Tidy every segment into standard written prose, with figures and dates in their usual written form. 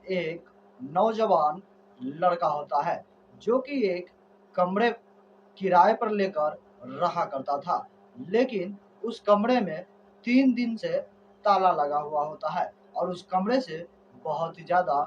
एक नौजवान लड़का होता है जो कि एक कमरे किराए पर लेकर रहा करता था। लेकिन उस कमरे में 3 दिन से ताला लगा हुआ होता है और उस कमरे से बहुत ही ज़्यादा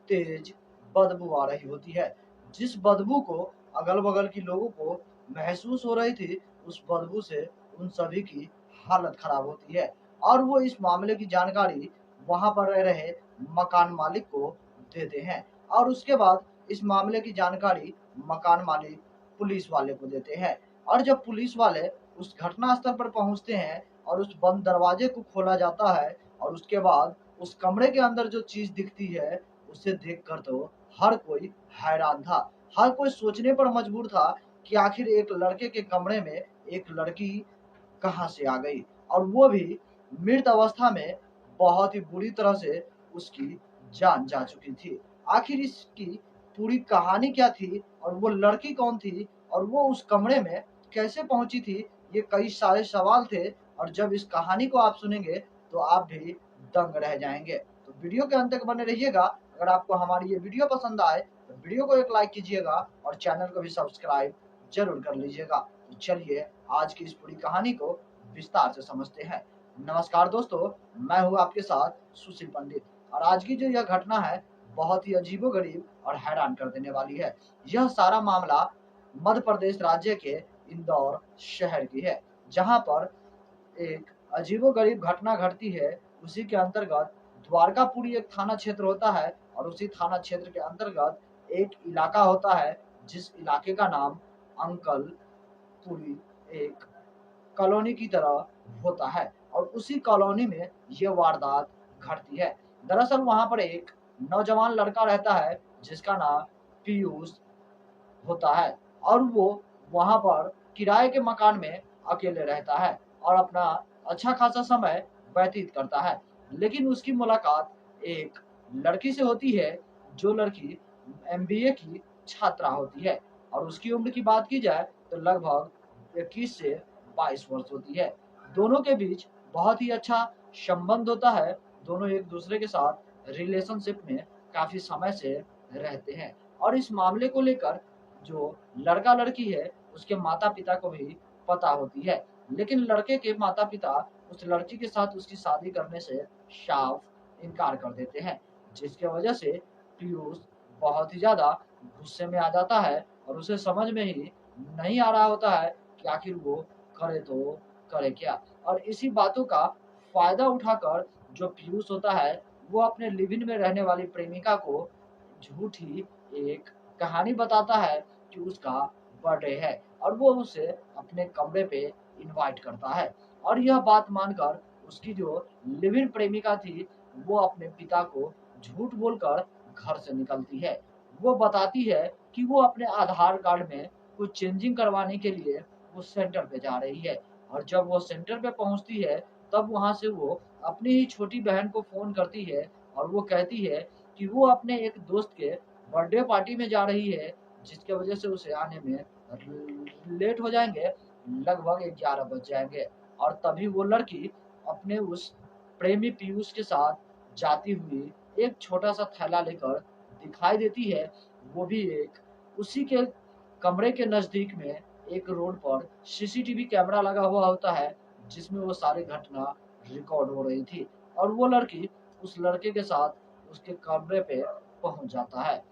तेज बदबू आ रही होती है। जिस बदबू को अगल बगल के लोगों को महसूस हो रही थी, उस बदबू से उन सभी की हालत खराब होती है और वो इस मामले की जानकारी वहां पर रह रहे मकान मालिक को देते हैं और उसके बाद इस मामले की जानकारी मकान मालिक पुलिस वाले को देते हैं। और जब पुलिस वाले उस घटना स्थल पर पहुंचते हैं और उस बंद दरवाजे को खोला जाता है और उसके बाद उस कमरे के अंदर जो चीज दिखती है, उसे देखकर तो हर कोई हैरान था। हर कोई सोचने पर मजबूर था कि आखिर एक लड़के के कमरे में एक लड़की कहाँ से आ गई और वो भी मृत अवस्था में। बहुत ही बुरी तरह से उसकी जान जा चुकी थी। आखिर इसकी पूरी कहानी क्या थी और वो लड़की कौन थी और वो उस कमरे में कैसे पहुंची थी, ये कई सारे सवाल थे। और जब इस कहानी को आप सुनेंगे तो आप भी दंग रह जाएंगे। तो वीडियो के अंत तक बने रहिएगा। अगर आपको हमारी ये वीडियो पसंद आए तो वीडियो को एक लाइक कीजिएगा और चैनल को भी सब्सक्राइब जरूर कर लीजिएगा। तो चलिए आज की इस पूरी कहानी को विस्तार से समझते हैं। नमस्कार दोस्तों, मैं हूँ आपके साथ सुशील पंडित और आज की जो यह घटना है बहुत ही अजीबोगरीब और हैरान कर देने वाली है। यह सारा मामला मध्य प्रदेश राज्य के इंदौर शहर की है, जहां पर एक अजीबोगरीब घटना घटती है। उसी के अंतर्गत द्वारकापुरी एक थाना क्षेत्र होता है और उसी थाना क्षेत्र के अंतर्गत एक इलाका होता है जिस इलाके का नाम अंकल पुरी एक कॉलोनी की तरह होता है और उसी कॉलोनी में ये वारदात घटती है। दरअसल वहां पर एक नौजवान लड़का रहता है जिसका नाम पीयूष होता है और वो वहां पर किराए के मकान में अकेले रहता है और अपना अच्छा खासा समय व्यतीत करता है। लेकिन उसकी मुलाकात एक लड़की से होती है जो लड़की एमबीए की छात्रा होती है और उसकी उम्र की बात की जाए तो लगभग 21 से 22 वर्ष होती है। दोनों के बीच बहुत ही अच्छा संबंध होता है। दोनों एक दूसरे के साथ रिलेशनशिप में काफी समय से रहते हैं और इस मामले को लेकर जो लड़का लड़की है उसके माता पिता को भी पता होती है। लेकिन लड़के के माता पिता उस लड़की के साथ उसकी शादी करने से साफ इनकार कर देते हैं, जिसके वजह से पीयूष बहुत ही ज्यादा गुस्से में आ जाता है और उसे समझ में ही नहीं आ रहा होता है कि आखिर वो करे तो करे क्या। और इसी बातों का फायदा उठाकर जो पीयूष होता है वो अपने लिव इन में रहने वाली प्रेमिका को झूठी एक कहानी बताता है कि उसका बर्थडे है और वो उसे अपने कमरे पे इनवाइट करता है। और यह बात मानकर उसकी जो लिव इन प्रेमिका थी वो अपने पिता को झूठ बोलकर घर से निकलती है। वो बताती है कि वो अपने आधार कार्ड में कुछ चेंजिंग करवाने के लिए वो सेंटर पे जा रही है और जब वो सेंटर पे पहुंचती है तब वहां से वो अपनी ही छोटी बहन को फोन करती है और वो कहती है कि वो अपने एक दोस्त के बर्थडे पार्टी में जा रही है, जिसके वजह से उसे आने में लेट हो जाएंगे, लगभग 11 बज जाएंगे। और तभी वो लड़की अपने उस प्रेमी पीयूष के साथ जाती हुई एक छोटा सा थैला लेकर दिखाई देती है। वो भी एक उसी के कमरे के नजदीक में एक रोड पर सीसीटीवी कैमरा लगा हुआ होता है जिसमें वो सारी घटना रिकॉर्ड हो रही थी। और वो लड़की उस लड़के के साथ उसके कमरे पे पहुंच जाता है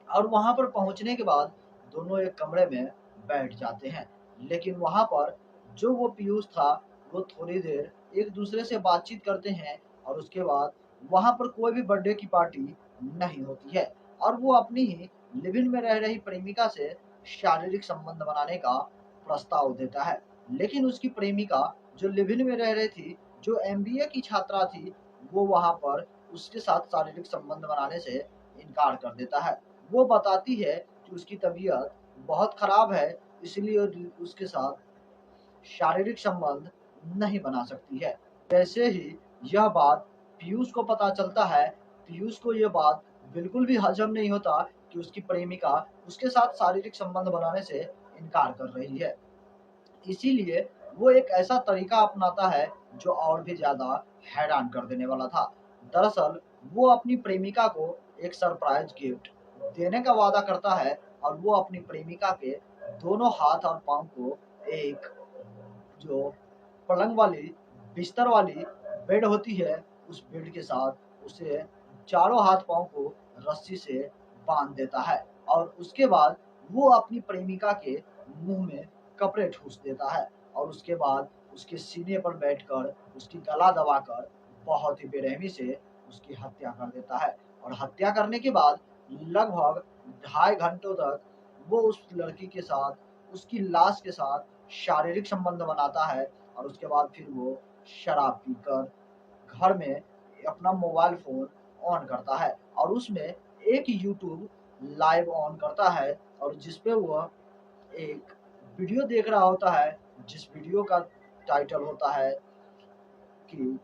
और वहां पर पहुंचने के बाद दोनों एक कमरे में बैठ जाते हैं। लेकिन वहां पर जो वो पीयूष था वो थोड़ी देर एक दूसरे से बातचीत करते हैं और उसके बाद वहां पर कोई भी बर्थडे की पार्टी नहीं होती है और वो अपनी ही लिव इन में रह रही प्रेमिका से शारीरिक संबंध बनाने का प्रस्ताव देता है। लेकिन उसकी प्रेमिका जो लिव इन में रह रही थी, जो एमबीए की छात्रा थी, वो वहां पर उसके साथ शारीरिक संबंध बनाने से इनकार कर देता है। वो बताती है कि उसकी तबीयत बहुत खराब है, इसलिए उसके साथ शारीरिक संबंध नहीं बना सकती है। जैसे ही यह बात पीयूष को पता चलता है, पीयूष को यह बात बिल्कुल भी हजम नहीं होता कि उसकी प्रेमिका उसके साथ शारीरिक संबंध बनाने से इनकार कर रही है। इसीलिए वो एक ऐसा तरीका अपनाता है जो और भी ज्यादा हैरान कर देने वाला था। दरअसल वो अपनी प्रेमिका को एक सरप्राइज गिफ्ट देने का वादा करता है और वो अपनी प्रेमिका के दोनों हाथ और पांव को एक जो पलंग वाली बिस्तर वाली बेड होती है उस बेड के साथ उसे चारों हाथ पांव को रस्सी से बांध देता है और उसके बाद वो अपनी प्रेमिका के मुंह में कपड़े ठूस देता है और उसके बाद उसके सीने पर बैठकर उसकी गला दबाकर बहुत ही बेरहमी से उसकी हत्या कर देता है और हत्या करने के बाद लगभग 2.5 घंटों तक वो उस लड़की के साथ उसकी लाश के साथ शारीरिक संबंध बनाता है और उसके बाद फिर वो शराब पीकर घर में अपना मोबाइल फोन ऑन करता है और उसमें एक यूट्यूब लाइव ऑन करता है और जिसपे वह एक वीडियो देख रहा होता है जिस वीडियो का टाइटल होता है कि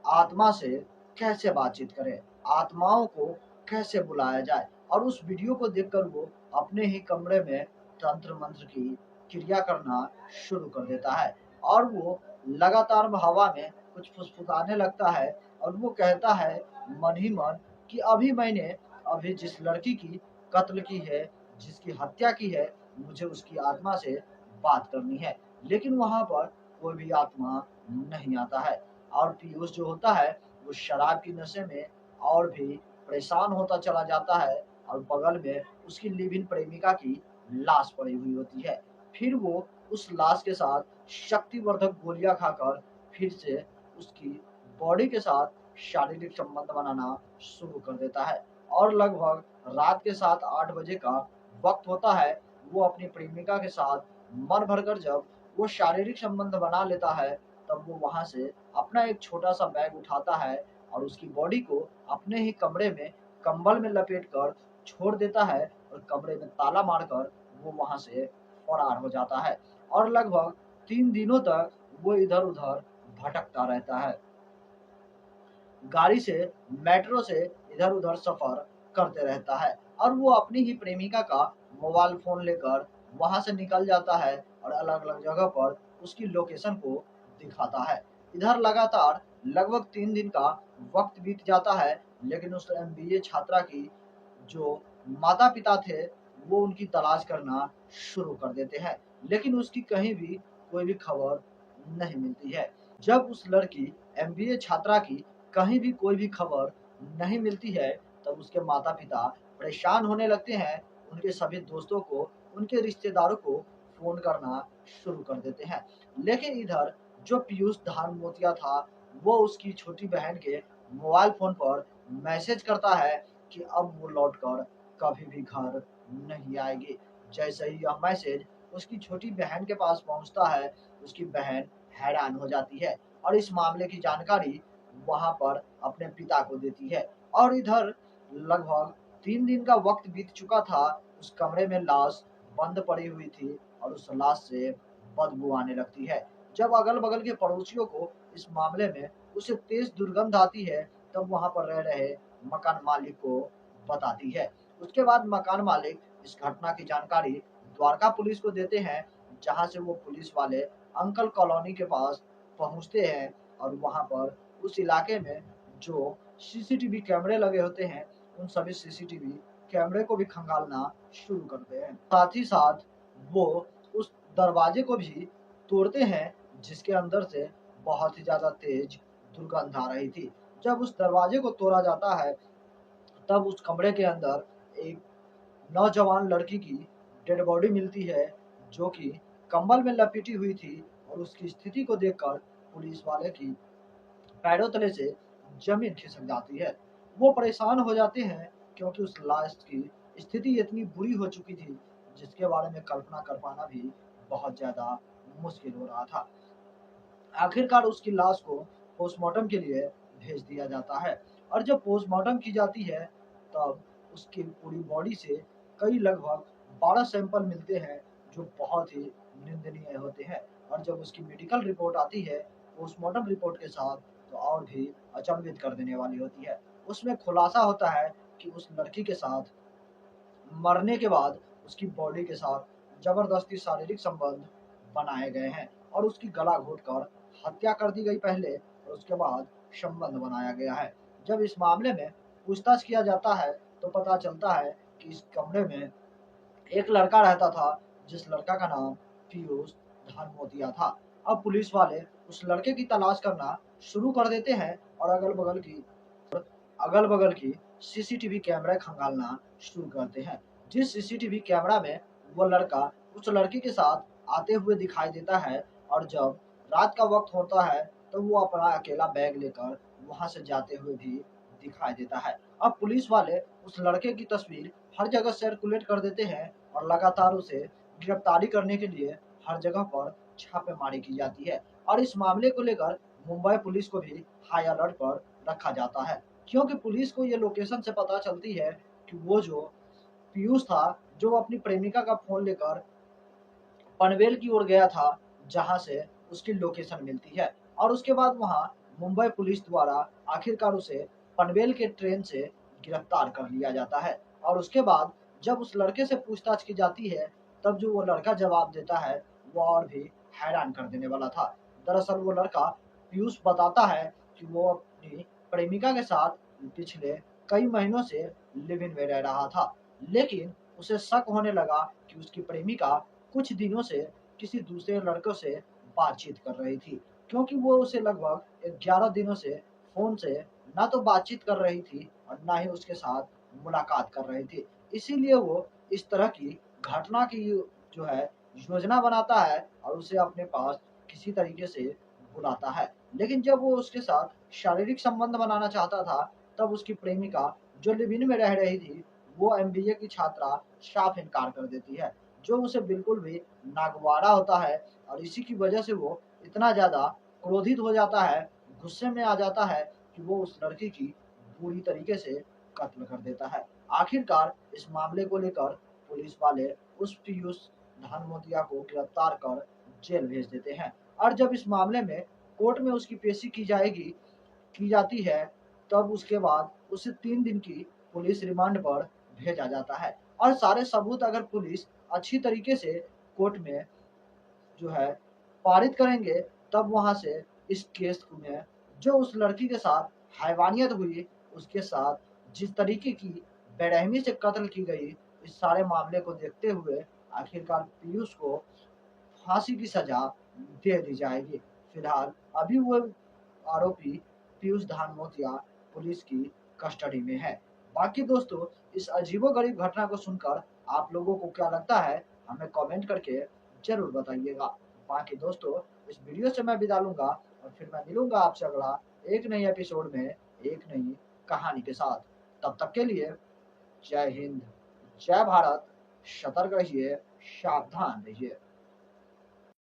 आत्मा से कैसे बातचीत करें, आत्माओं को कैसे बुलाया जाए और उस वीडियो को देखकर वो अपने ही कमरे में तंत्र मंत्र की क्रिया करना शुरू कर देता है और वो लगातार हवा में कुछ फुसफुसाने लगता है और वो कहता है मन ही मन कि अभी मैंने अभी जिस लड़की की कत्ल की है, जिसकी हत्या की है, मुझे उसकी आत्मा से बात करनी है। लेकिन वहां पर कोई भी आत्मा नहीं आता है और पीयूष जो होता है वो शराब की नशे में और भी परेशान होता चला जाता है और बगल में उसकी लिव इन प्रेमिका की लाश पड़ी हुई होती है। फिर वो उस लाश के साथ शक्तिवर्धक गोलियां खाकर फिर से उसकी बॉडी के साथ शारीरिक संबंध बनाना शुरू कर देता है और लगभग रात के 7-8 बजे का वक्त होता है। वो अपनी प्रेमिका के साथ मन भरकर जब वो शारीरिक संबंध बना लेता है तब वो वहां से अपना एक छोटा सा बैग उठाता है और उसकी बॉडी को अपने ही कमरे में कंबल में लपेट कर छोड़ देता है और कमरे में ताला मारकर वो वहां से फरार हो जाता है और लगभग 3 दिनों तक वो इधर उधर भटकता रहता है, गाड़ी से मेट्रो से इधर उधर सफर करते रहता है और वो अपनी ही प्रेमिका का मोबाइल फोन लेकर वहां से निकल जाता है और अलग अलग जगह पर उसकी लोकेशन को दिखाता है। इधर लगातार लगभग 3 दिन का वक्त बीत जाता है लेकिन उस एमबीए छात्रा की जो माता पिता थे वो उनकी तलाश करना शुरू कर देते हैं लेकिन उसकी कहीं भी कोई भी खबर नहीं मिलती है। जब उस लड़की एमबीए छात्रा की कहीं भी कोई भी खबर नहीं मिलती है तब उसके माता पिता परेशान होने लगते हैं, उनके सभी दोस्तों को, उनके रिश्तेदारों को फोन करना शुरू कर देते हैं। लेकिन इधर जो पीयूष धान मोतिया था वो उसकी छोटी बहन के मोबाइल फोन पर मैसेज करता है कि अब वो लौटकर कभी भी घर नहीं आएगी। जैसे ही यह मैसेज उसकी छोटी बहन के पास पहुंचता है उसकी बहन हैरान हो जाती है और इस मामले की जानकारी वहां पर अपने पिता को देती है और इधर लगभग 3 दिन का वक्त बीत चुका था। उस कमरे में लाश बंद पड़ी हुई थी और उस लाश से बदबू आने लगती है। जब अगल बगल के पड़ोसियों को इस मामले में उसे तेज दुर्गंध आती है तब वहां पर रह रहे मकान मालिक को बताती है। उसके बाद मकान मालिक इस घटना की जानकारी द्वारका पुलिस को देते हैं जहां से वो पुलिस वाले अंकल कॉलोनी के पास पहुंचते हैं और वहां पर उस इलाके में जो सीसीटीवी कैमरे लगे होते हैं उन सभी सीसीटीवी कैमरे को भी खंगालना शुरू करते हैं। साथ ही साथ वो उस दरवाजे को भी तोड़ते हैं जिसके अंदर से बहुत ही ज्यादा तेज दुर्गंध आ रही थी। जब उस दरवाजे को तोड़ा जाता है तब उस कमरे के अंदर एक नौजवान लड़की की डेड बॉडी मिलती है जो कि कंबल में लपेटी हुई थी और उसकी स्थिति को देखकर पुलिस वाले की पैरों तले से जमीन खिसक जाती है। वो परेशान हो जाते हैं क्योंकि उस लाश की स्थिति इतनी बुरी हो चुकी थी जिसके बारे में कल्पना कर पाना भी बहुत ज्यादा मुश्किल हो रहा था। आखिरकार उसकी लाश को पोस्टमार्टम के लिए भेज दिया जाता है और जब पोस्टमार्टम की जाती है तब उसकी पूरी बॉडी से कई लगभग 12 सैंपल मिलते हैं जो बहुत ही निंदनीय होते हैं और जब उसकी मेडिकल रिपोर्ट आती है पोस्टमार्टम रिपोर्ट के साथ तो और भी अचंभित कर देने वाली होती है। उसमें खुलासा होता है कि उस लड़की के साथ मरने के बाद उसकी बॉडी के साथ जबरदस्ती शारीरिक संबंध बनाए गए हैं और उसकी गला घोटकर हत्या कर दी गई पहले और उसके बाद संबंध बनाया गया है। जब इस मामले में पूछताछ किया जाता है तो पता चलता है कि इस कमरे में एक लड़का रहता था, जिस लड़का का नाम पीयूष धानमोतिया था। अब पुलिस वाले उस लड़के की तलाश करना शुरू कर देते हैं और अगल बगल की सीसीटीवी कैमरे खंगालना शुरू करते हैं। जिस सीसीटीवी कैमरा में वो लड़का उस लड़की के साथ आते हुए दिखाई देता है, और जब रात का वक्त होता है तो वो अपना अकेला बैग लेकर वहां से जाते हुए भी दिखाई देता है। अब पुलिस वाले उस लड़के की तस्वीर हर जगह सर्कुलेट कर देते हैं और लगातार उसे गिरफ्तारी करने के लिए हर जगह पर छापेमारी की जाती है। और इस मामले को लेकर मुंबई पुलिस को भी हाई अलर्ट पर रखा जाता है, क्योंकि पुलिस को ये लोकेशन से पता चलती है कि वो जो पीयूष था, जो अपनी प्रेमिका का फोन लेकर पनवेल की ओर गया था, जहां से उसकी लोकेशन मिलती है। और उसके बाद वहां मुंबई पुलिस द्वारा आखिरकार उसे पनवेल के ट्रेन से गिरफ्तार कर लिया जाता है। और उसके बाद जब उस लड़के से पूछताछ की जाती है, तब जो वो लड़का जवाब देता है वो और भी हैरान कर देने वाला था। दरअसल वो लड़का पीयूष बताता है कि वो अपनी प्रेमिका के साथ पिछले कई महीनों से लिव इन में रह रहा था, लेकिन उसे शक होने लगा कि उसकी प्रेमिका कुछ दिनों से किसी दूसरे लड़कों से बातचीत कर रही थी, क्योंकि वो उसे लगभग 11 दिनों से फोन से ना तो बातचीत कर रही थी और ना ही उसके साथ मुलाकात कर रही थी। इसीलिए वो इस तरह की घटना की जो है योजना बनाता है और उसे अपने पास किसी तरीके से बुलाता है। लेकिन जब वो उसके साथ शारीरिक संबंध बनाना चाहता था, तब उसकी प्रेमिका जो लिव इन में रह रही थी, वो एमबीए की छात्रा साफ इनकार कर देती है, जो उसे बिल्कुल भी नागवारा होता है। और इसी की वजह से वो इतना ज्यादा क्रोधित हो जाता है, गुस्से में आ जाता है कि वो उस लड़की की बुरी तरीके से कत्ल कर देता है। आखिरकार इस मामले को लेकर पुलिस वाले उस पीयूष धानमोतिया को गिरफ्तार कर जेल भेज देते हैं। और जब इस मामले में कोर्ट में उसकी पेशी की जाती है, तब उसके बाद उसे 3 दिन की पुलिस रिमांड पर भेजा जाता है। और सारे सबूत अगर पुलिस अच्छी तरीके से कोर्ट में जो है पारित करेंगे, तब वहां से इस केस में जो उस लड़की के साथ हैवानियत हुई, उसके साथ जिस तरीके की बेरहमी से कत्ल की गई, इस सारे मामले को देखते हुए आखिरकार पीयूष को फांसी की सजा दे दी जाएगी। फिलहाल अभी वो आरोपी पीयूष धानमोतिया पुलिस की कस्टडी में है। बाकी दोस्तों, इस अजीबोगरीब घटना को सुनकर आप लोगों को क्या लगता है, हमें कमेंट करके जरूर बताइएगा। बाकी दोस्तों, इस वीडियो से मैं विदा लूंगा और फिर मैं मिलूंगा आपसे अगला एक नई एपिसोड में एक नई कहानी के साथ। तब तक के लिए जय हिंद, जय भारत, सतर्क रहिए, सावधान रहिए।